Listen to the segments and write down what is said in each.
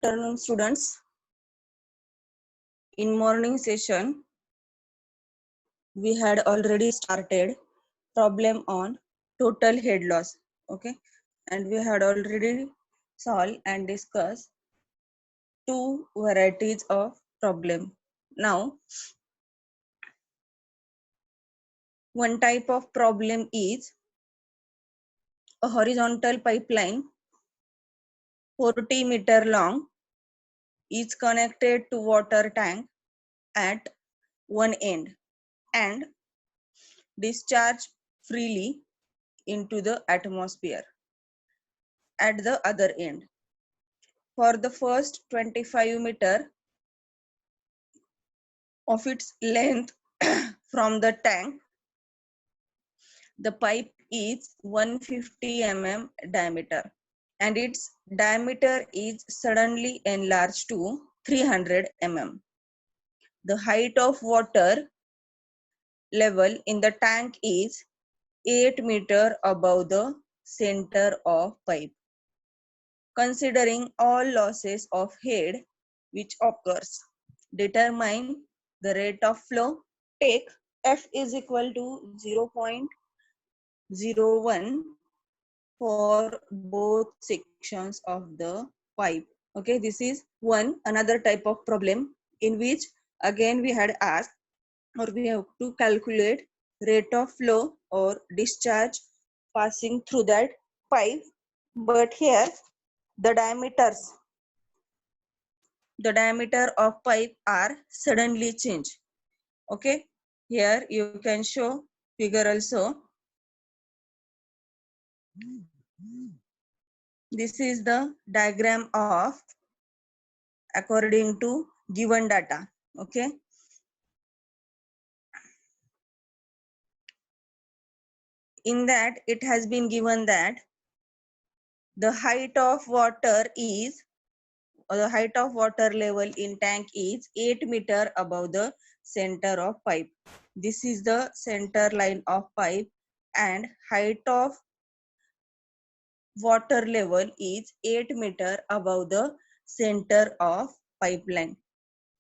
Afternoon, students. In morning session, we had already started problem on total head loss. Okay, and we had already solved and discussed two varieties of problem. Now, one type of problem is a horizontal pipeline 40-meter long is connected to water tank at one end and discharge freely into the atmosphere at the other end. For the first 25-meter of its length from the tank, the pipe is 150 mm diameter and its diameter is suddenly enlarged to 300 mm. The height of water level in the tank is 8 meter above the center of pipe. Considering all losses of head which occurs, determine the rate of flow. Take F is equal to 0.01 for both sections of the pipe. Okay, this is another type of problem in which again we had asked or we have to calculate rate of flow or discharge passing through that pipe, but here the diameter of pipe are suddenly changed. Okay, here you can show figure also. This is the diagram of according to given data. Okay, in that it has been given that the height of water is or the height of water level in tank is 8 meter above the center of pipe. This is the center line of pipe and height of water level is 8 meter above the center of pipeline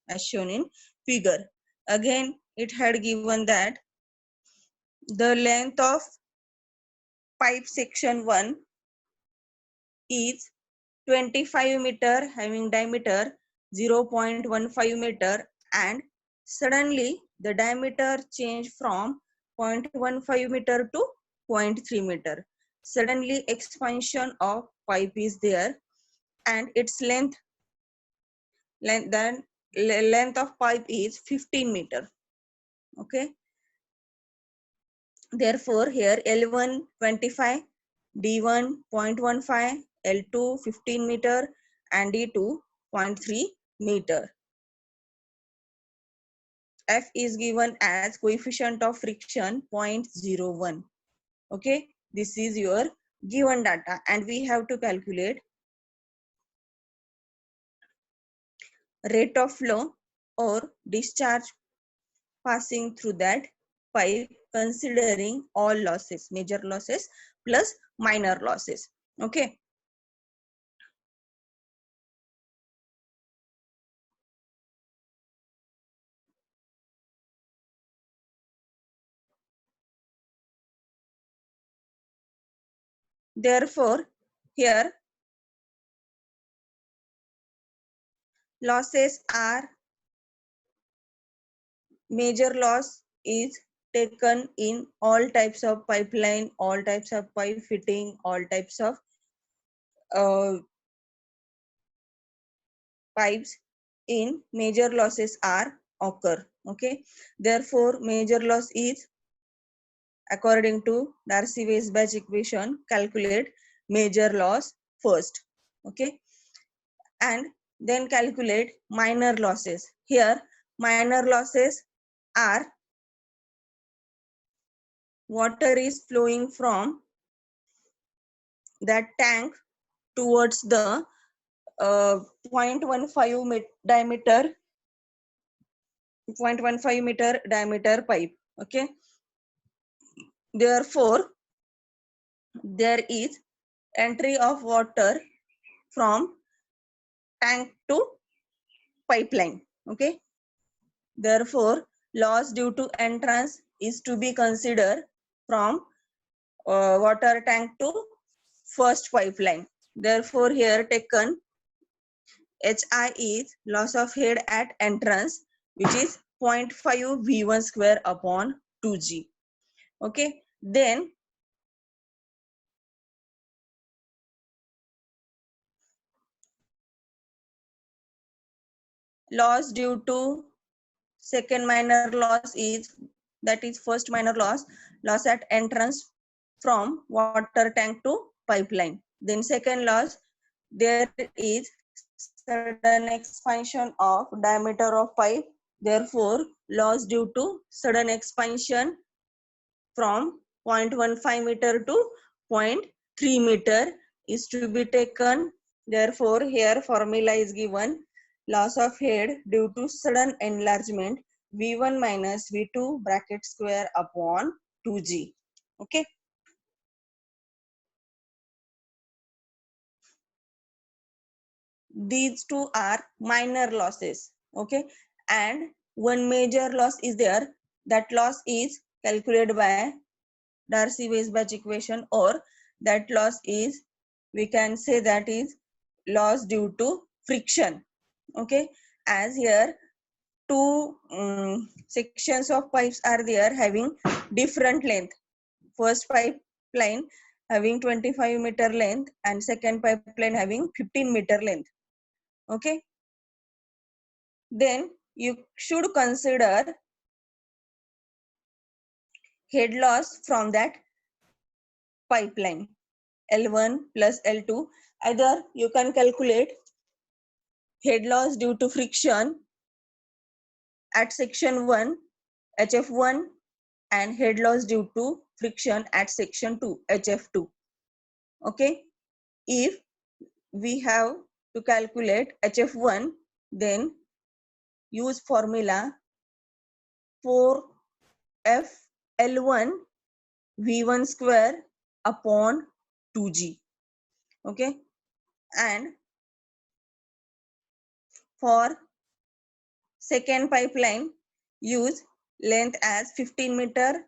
as shown in figure. Again, it had given that the length of pipe section 1 is 25 meter having diameter 0.15 meter and suddenly the diameter changed from 0.15 meter to 0.3 meter. Suddenly expansion of pipe is there and its length of pipe is 15 meter. Okay, therefore here L1 25, D1 0.15, L2 15 meter and D2 0.3 meter. F is given as coefficient of friction 0.01. Okay, this is your given data and we have to calculate rate of flow or discharge passing through that pipe considering all losses, major losses plus minor losses. Okay. Therefore, here losses are major loss is taken in all types of pipeline, all types of pipe fitting, all types of pipes in major losses are occur. Okay, therefore major loss is according to Darcy-Weisbach equation calculate major loss first. Okay, and then calculate minor losses. Here minor losses are water is flowing from that tank towards the 0.15 diameter 0.15 meter diameter pipe. Okay, therefore there is entry of water from tank to pipeline. Okay. Therefore, loss due to entrance is to be considered from water tank to first pipeline. Therefore, here taken HI is loss of head at entrance, which is 0.5 V1 square upon 2G. Okay. Then loss due to second minor loss is, that is first minor loss at entrance from water tank to pipeline. Then second loss, there is sudden expansion of diameter of pipe. Therefore, loss due to sudden expansion from 0.15 meter to 0.3 meter is to be taken. Therefore, here formula is given: loss of head due to sudden enlargement V1 minus V2 bracket square upon 2G. Okay. These two are minor losses. Okay. And one major loss is there. That loss is calculated by Darcy-Weisbach equation, or that loss is, we can say that is loss due to friction. Okay. As here two sections of pipes are there having different length. First pipeline having 25 meter length and second pipeline having 15 meter length. Okay. Then you should consider head loss from that pipeline L1 plus L2. Either you can calculate head loss due to friction at section 1 HF1 and head loss due to friction at section 2 HF2. Okay. If we have to calculate HF1, then use formula 4FL1 V1 square upon 2G. Okay. And for second pipeline, use length as 15 meter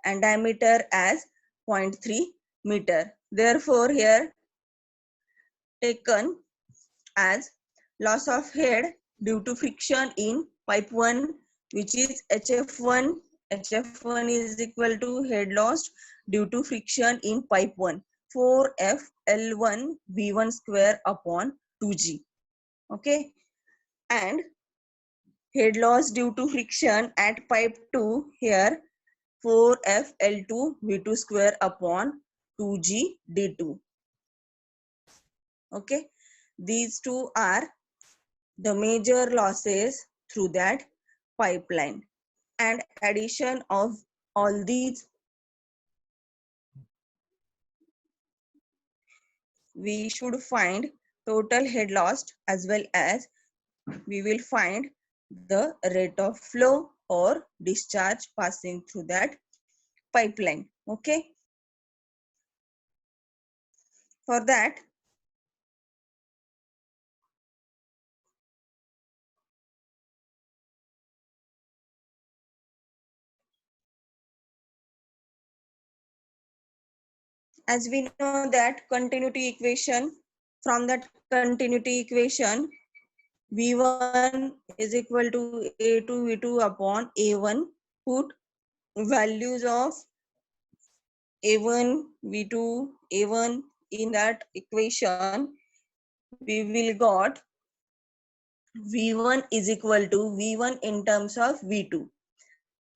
and diameter as 0.3 meter. Therefore, here taken as loss of head due to friction in pipe 1, which is HF1. HF1 is equal to head loss due to friction in pipe 1, 4FL1 V1 square upon 2G. Okay. And head loss due to friction at pipe 2, here 4FL2 V2 square upon 2G D2. Okay. These two are the major losses through that pipeline. And addition of all these, we should find total head loss as well as we will find the rate of flow or discharge passing through that pipeline. Okay. For that, as we know that continuity equation, from that continuity equation, V1 is equal to A2 V2 upon A1. Put values of A1, V2, A1 in that equation, we will got V1 is equal to V1 in terms of V2.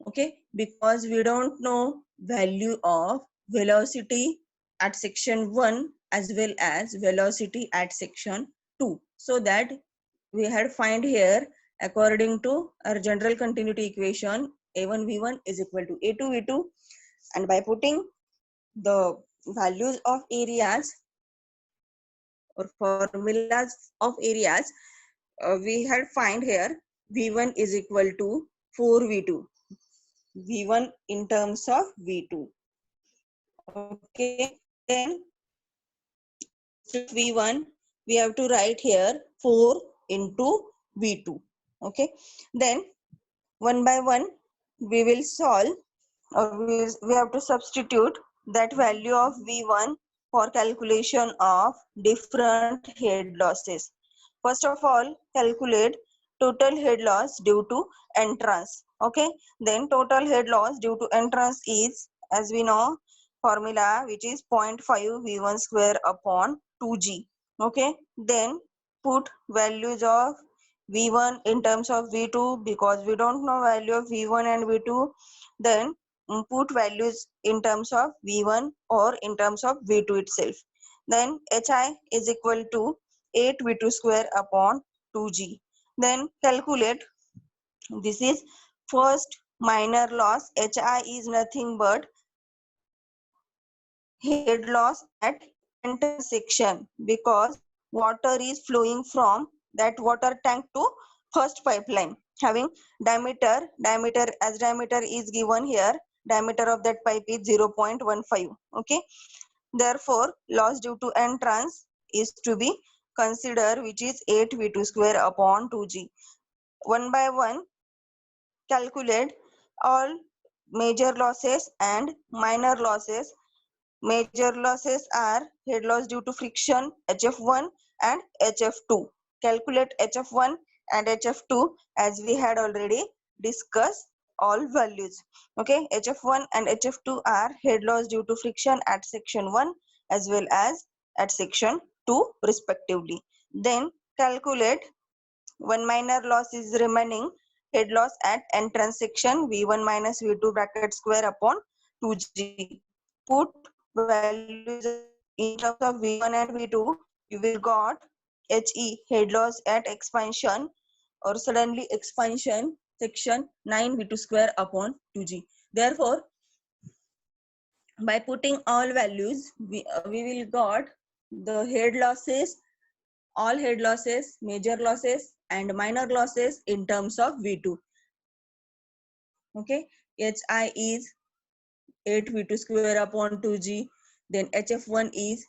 Okay, because we don't know value of velocity at section 1 as well as velocity at section 2. So that we had find here, according to our general continuity equation, A1 V1 is equal to A2 V2, and by putting the values of areas or formulas of areas, we had find here V1 is equal to 4V2. V1 in terms of V2. Okay, then V1 we have to write here 4 into V2. Okay, then one by one we will solve, or we have to substitute that value of V1 for calculation of different head losses. First of all, calculate total head loss due to entrance. Okay, then total head loss due to entrance is, as we know, formula which is 0.5 V1 square upon 2G. Okay, then put values of V1 in terms of V2 because we don't know value of V1 and V2. Then put values in terms of V1 or in terms of V2 itself. Then HI is equal to 8 V2 square upon 2G. Then calculate, this is first minor loss. HI is nothing but head loss at entrance section because water is flowing from that water tank to first pipeline having diameter as diameter is given here, diameter of that pipe is 0.15. Okay, therefore loss due to entrance is to be considered, which is 8 V2 square upon 2G. One by one calculate all major losses and minor losses. Major losses are head loss due to friction, HF1 and HF2. Calculate HF1 and HF2 as we had already discussed all values. Okay, HF1 and HF2 are head loss due to friction at section 1 as well as at section 2 respectively. Then calculate one minor loss is remaining, head loss at entrance section V1 minus V2 bracket square upon 2G. Put values in terms of V1 and V2, you will got HE, head loss at expansion or suddenly expansion section 9 V2 square upon 2G. Therefore, by putting all values, we will got the head losses, all head losses, major losses and minor losses in terms of V2. Okay, HI is 8 V2 square upon 2G. Then HF1 is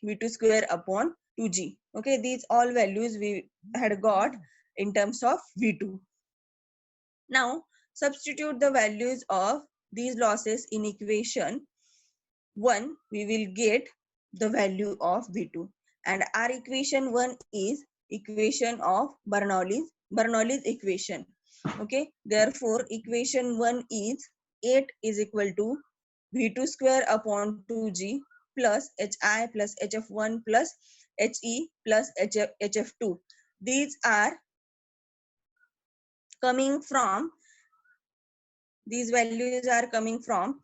V2 square upon 2G. Okay, these all values we had got in terms of V2. Now substitute the values of these losses in equation 1. We will get the value of V2, and our equation 1 is equation of Bernoulli's equation. Okay, therefore equation 1 is 8 is equal to V2 square upon 2G plus HI plus HF1 plus HE plus HF2. These are coming from, these values are coming from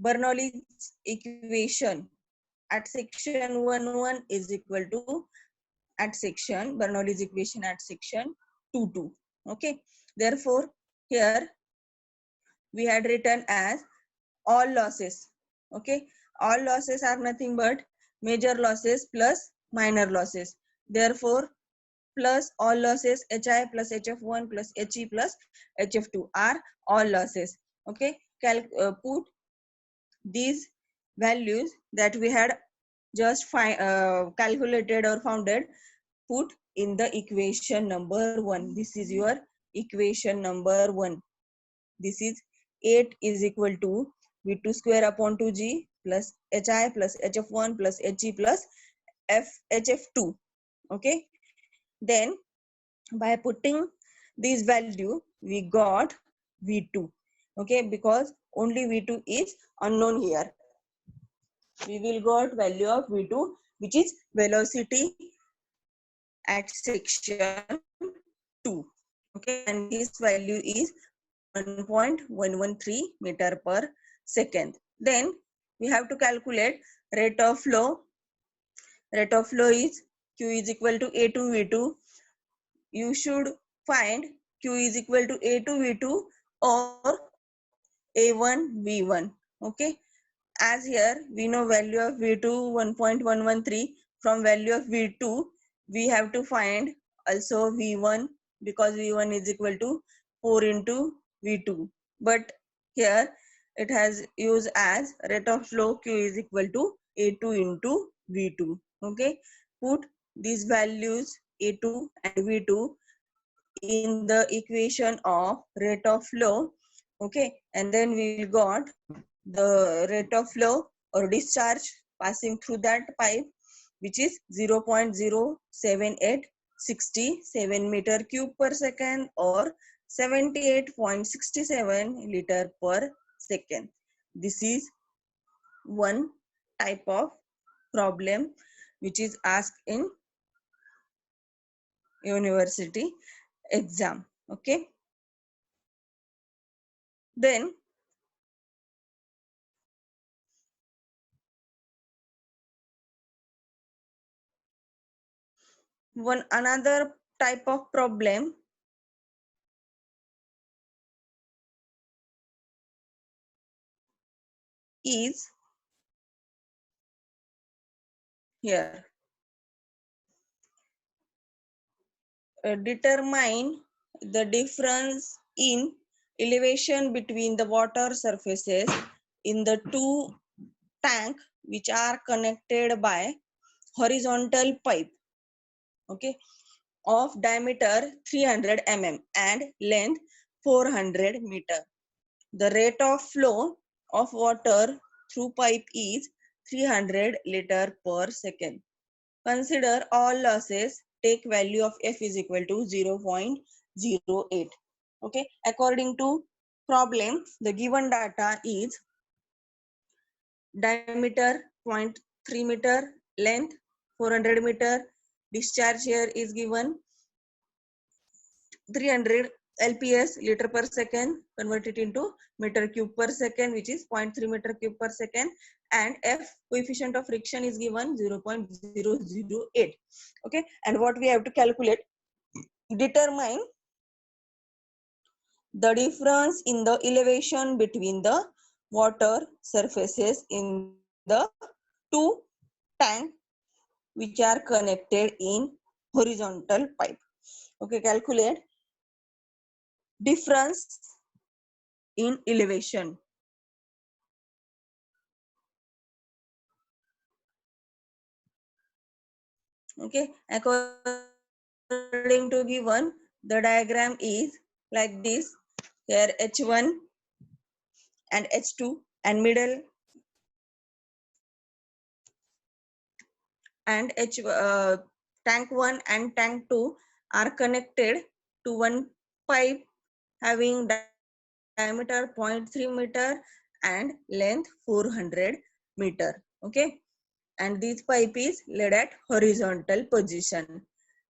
Bernoulli's equation at section 1 is equal to at section Bernoulli's equation at section 2. Okay, therefore here we had written as all losses. Okay, all losses are nothing but major losses plus minor losses. Therefore plus all losses HI plus HF1 plus HE plus HF2 are all losses. Okay, put these values that we had just calculated or founded, put in the equation number 1. This is your equation number 1. This is 8 is equal to V2 square upon 2G plus HI plus HF1 plus HE plus HF2. Okay, then by putting this value we got V2. Okay, because only V2 is unknown here. We will got value of V2, which is velocity at section 2. Okay, and this value is 1.113 meter per second. Then we have to calculate rate of flow. Rate of flow is Q is equal to A2 V2. You should find Q is equal to A2 V2 or A1 V1. Okay, as here we know value of V2 1.113. From value of V2 we have to find also V1, because V1 is equal to 4 into V2, but here it has used as rate of flow Q is equal to A2 into V2. Okay, put these values A2 and V2 in the equation of rate of flow. Okay, and then we will got the rate of flow or discharge passing through that pipe, which is 0.07867 meter cube per second or 78.67 liter per second. This is one type of problem which is asked in university exam. Okay, then one another type of problem is here. Determine the difference in elevation between the water surfaces in the two tank which are connected by horizontal pipe, okay, of diameter 300 mm and length 400 meter. The rate of flow of water through pipe is 300 liter per second. Consider all losses. Take value of F is equal to 0.08. Okay, according to problem, the given data is diameter 0.3 meter, length 400 meter, discharge here is given 300 LPS liter per second, convert it into meter cube per second, which is 0.3 meter cube per second, and F coefficient of friction is given 0.008. Okay, and what we have to calculate, determine the difference in the elevation between the water surfaces in the two tank which are connected in horizontal pipe. Okay, calculate difference in elevation. Okay, according to given, the diagram is like this. Here H1 and H2 and middle and tank 1 and tank 2 are connected to one pipe having diameter 0.3 meter and length 400 meter. Okay, and this pipe is laid at horizontal position.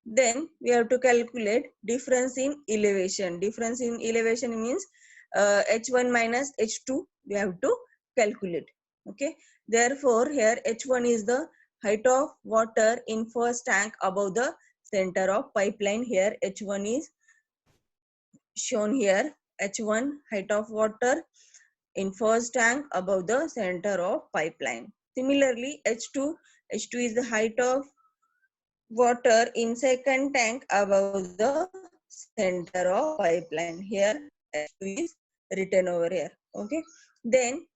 Then we have to calculate difference in elevation. Difference in elevation means H1 minus H2 we have to calculate. Okay, therefore here H1 is the height of water in first tank above the center of pipeline. Here H1 is shown here. H1 height of water in first tank above the center of pipeline. Similarly H2 is the height of water in second tank above the center of pipeline. Here H2 is written over here. Okay, then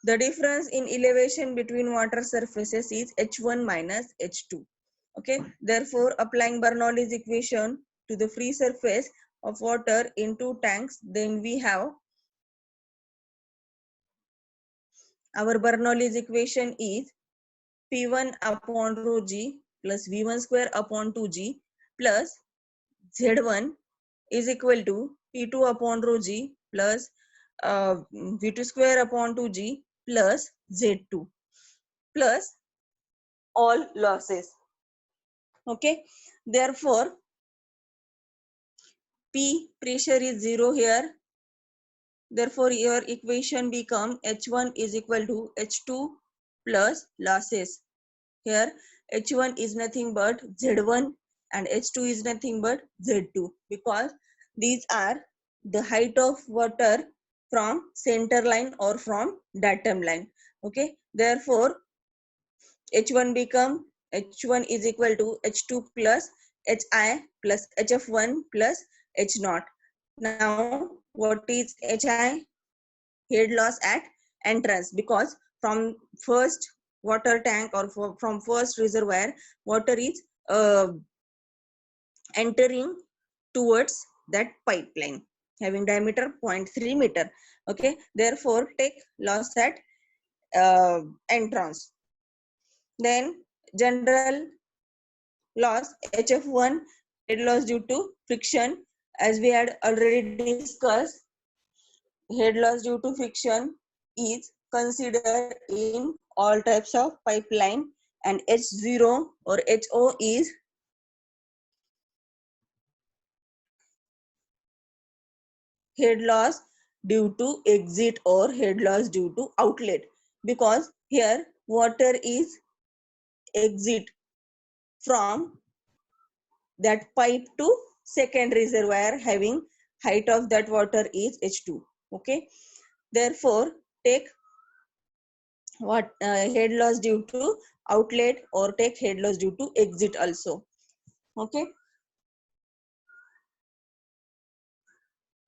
the difference in elevation between water surfaces is H1 minus H2. Okay, therefore applying Bernoulli's equation to the free surface of water in two tanks, then we have our Bernoulli's equation is P1 upon rho g plus V1 square upon 2g plus Z1 is equal to P2 upon rho g plus V2 square upon 2g plus Z2 plus all losses. Okay, therefore P pressure is 0 here. Therefore your equation become H1 is equal to H2 plus losses. Here H1 is nothing but Z1 and H2 is nothing but Z2, because these are the height of water from center line or from datum line. Okay, therefore H1 become H1 is equal to H2 plus Hi plus HF1 plus H naught. Now what is Hi? Head loss at entrance, because from first water tank or from first reservoir, water is entering towards that pipeline having diameter 0.3 meter. Okay, therefore take loss at entrance. Then general loss HF1, head loss due to friction. As we had already discussed, head loss due to friction is considered in all types of pipeline, and H0 or HO is head loss due to exit or head loss due to outlet, because here water is exit from that pipe to second reservoir having height of that water is H2. Okay, therefore take what head loss due to outlet or take head loss due to exit also. Okay,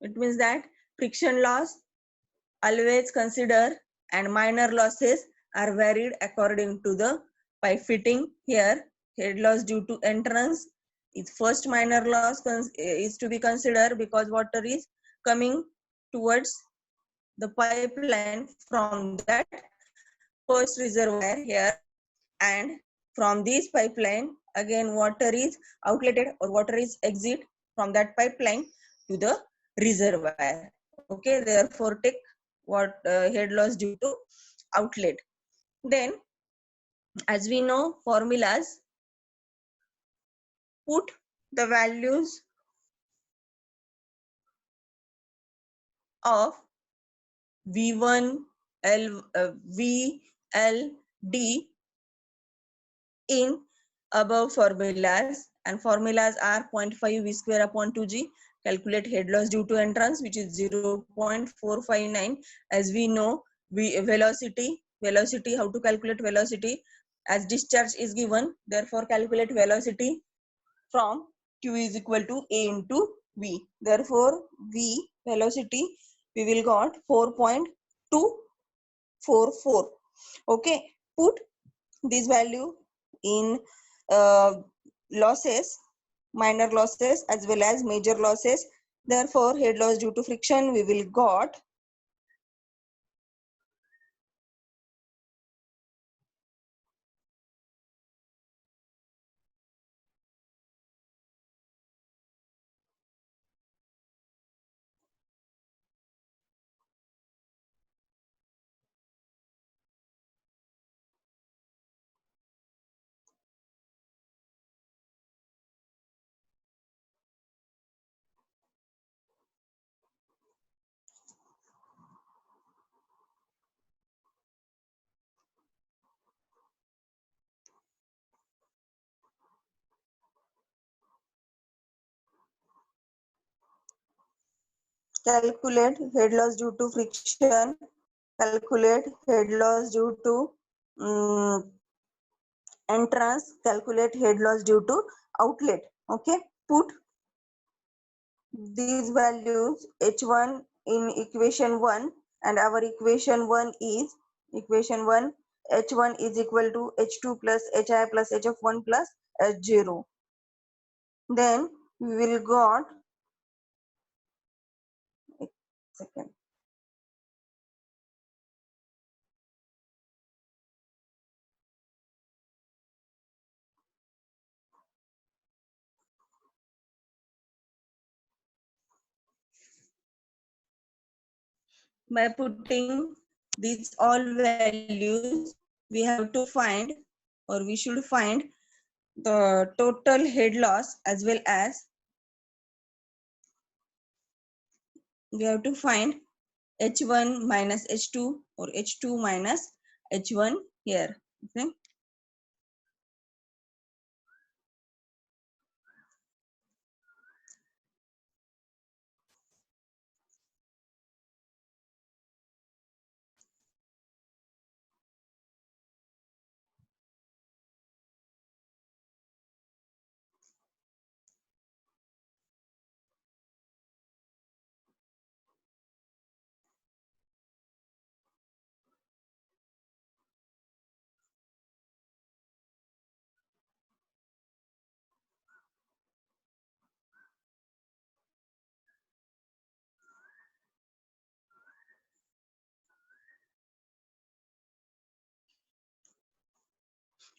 it means that friction loss always consider, and minor losses are varied according to the pipe fitting. Here head loss due to entrance is first minor loss is to be considered, because water is coming towards the pipeline from that first reservoir here, and from this pipeline again water is outletted or water is exit from that pipeline to the reservoir. Okay, therefore take what head loss due to outlet. Then as we know formulas, put the values of v1 v l d in above formulas, and formulas are 0.5 v square upon 2g, calculate head loss due to entrance which is 0.459. As we know velocity, how to calculate velocity, as discharge is given, therefore calculate velocity from q is equal to a into v. Therefore v velocity we will got 4.244. okay, put this value in uh, losses, minor losses as well as major losses. Therefore head loss due to friction we will got calculate head loss due to friction, calculate head loss due to entrance, calculate head loss due to outlet. Okay, put these values h1 in equation 1, and our equation 1 is equation 1, h1 is equal to h2 plus hi plus hf1 plus h0. Then we will got a second. By putting these all values, we have to find, or we should find, the total head loss, as well as we have to find h1 minus h2 or h2 minus h1 here. Okay,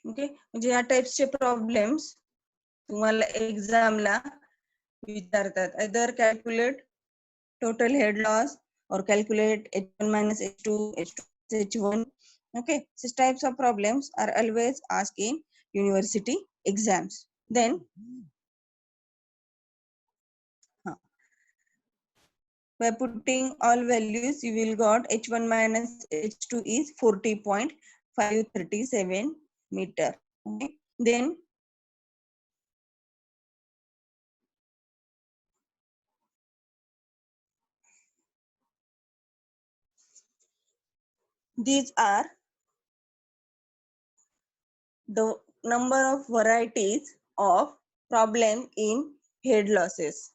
okay, म्हणजे या टाइप्सचे problems तुम्हाला एक्झामला विचारतात. Either calculate total head loss or calculate H1 minus H2, H2 H1. Okay, such types of problems are always asked in university exams. Then, by putting all values, you will got H1 minus H2 is 40.537 meter. Okay, then these are the number of varieties of problem in head losses,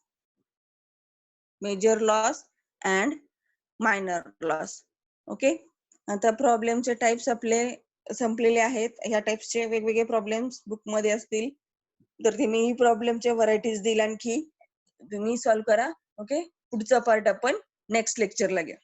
major loss and minor loss. Okay, आता प्रॉब्लेमचे types आपले संपलेले आहेत. ह्या टाइप्सचे वेगवेगळे problems book मध्ये असतील, तर ते मी प्रॉब्लेमच्या varieties देईल, आणखी तुम्ही सॉल्व्ह करा. ओके, पुढचा पार्ट आपण नेक्स्ट लेक्चरला घेऊ.